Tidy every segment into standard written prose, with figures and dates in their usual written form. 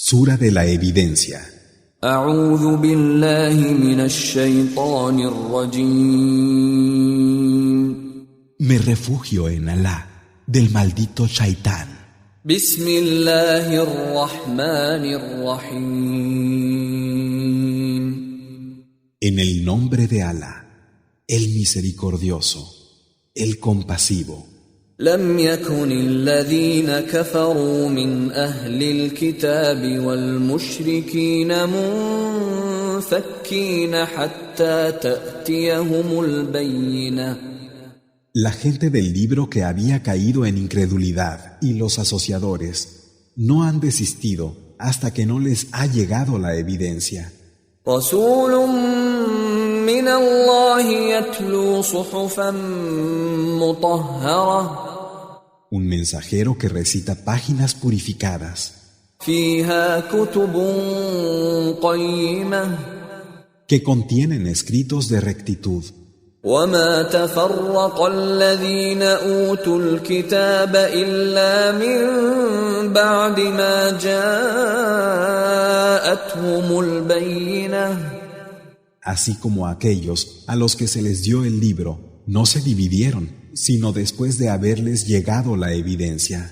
Sura de la evidencia. أعوذ بالله من الشيطان الرجيم. Me refugio en Alá, del maldito Shaitán. بسم الله الرحمن الرحيم. En el nombre de Alá, el misericordioso, el compasivo. لم يكن الذين كفروا من أهل الكتاب والمشركين منفكين حتى تأتيهم البينة. La gente del libro que había caído en incredulidad y los asociadores no han desistido hasta que no les ha llegado la evidencia. رسول من الله يتلو صحفا مطهرة. Un mensajero que recita páginas purificadas فيها كتب قيمة. que contienen escritos de rectitud. وما تفرق الذين أوتوا الكتاب إلا من بعد ما جاءتهم البينة. Así como aquellos a los que se les dio el libro no se dividieron, sino después de haberles llegado la evidencia.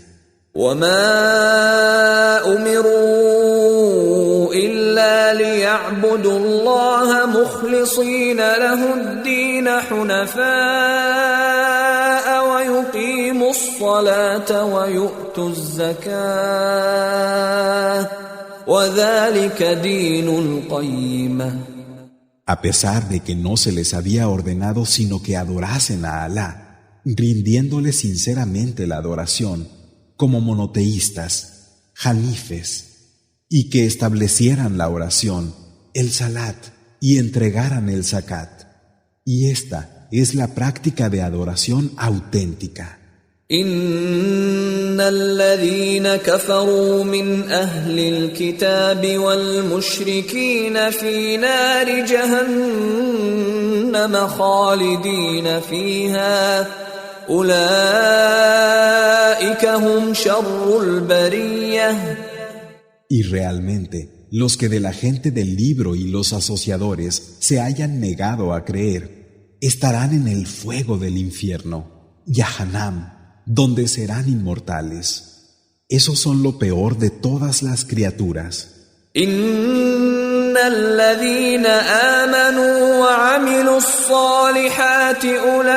وما أمروا إلا ليعبدوا الله مخلصين له الدين حنفاء ويقيموا الصلاة ويؤتوا الزكاة وذلك دين القيمة. A pesar de que no se les había ordenado sino que adorasen a Alá, rindiéndole sinceramente la adoración, como monoteístas, hanifes, y que establecieran la oración, el salat, y entregaran el zakat. Y esta es la práctica de adoración auténtica. إن الذين كفروا من أهل الكتاب والمشركين في نار جهنم خالدين فيها أولئك هم شر البرية. Y realmente, los que de la gente del libro y los asociadores se hayan negado a creer, estarán en el fuego del infierno, Yahanam, donde serán inmortales. Esos son lo peor de todas las criaturas. إن الذين آمنوا وعملوا الصالحات أولئك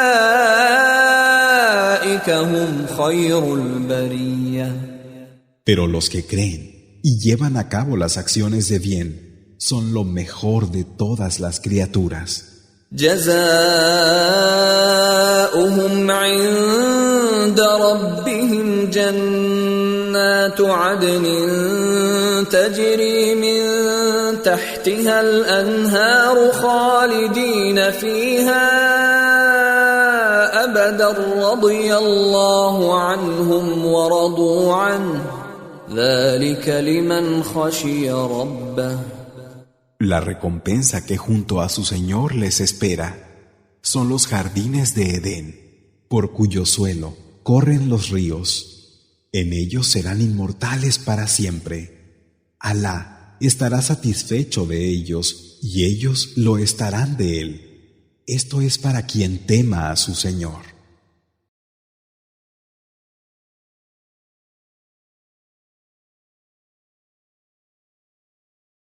هم خير البرية. Pero los que creen y llevan a cabo las acciones de bien son lo mejor de todas las criaturas. جزاؤهم عند ربهم جنات عدن تجري من تحتها الأنهار خالدين فيها أبدا رضي الله عنهم ورضوا عنه ذلك لمن خشي ربه. La recompensa que junto a su Señor les espera son los jardines de Edén, por cuyo suelo corren los ríos. En ellos serán inmortales para siempre. Alá estará satisfecho de ellos y ellos lo estarán de él. Esto es para quien tema a su Señor.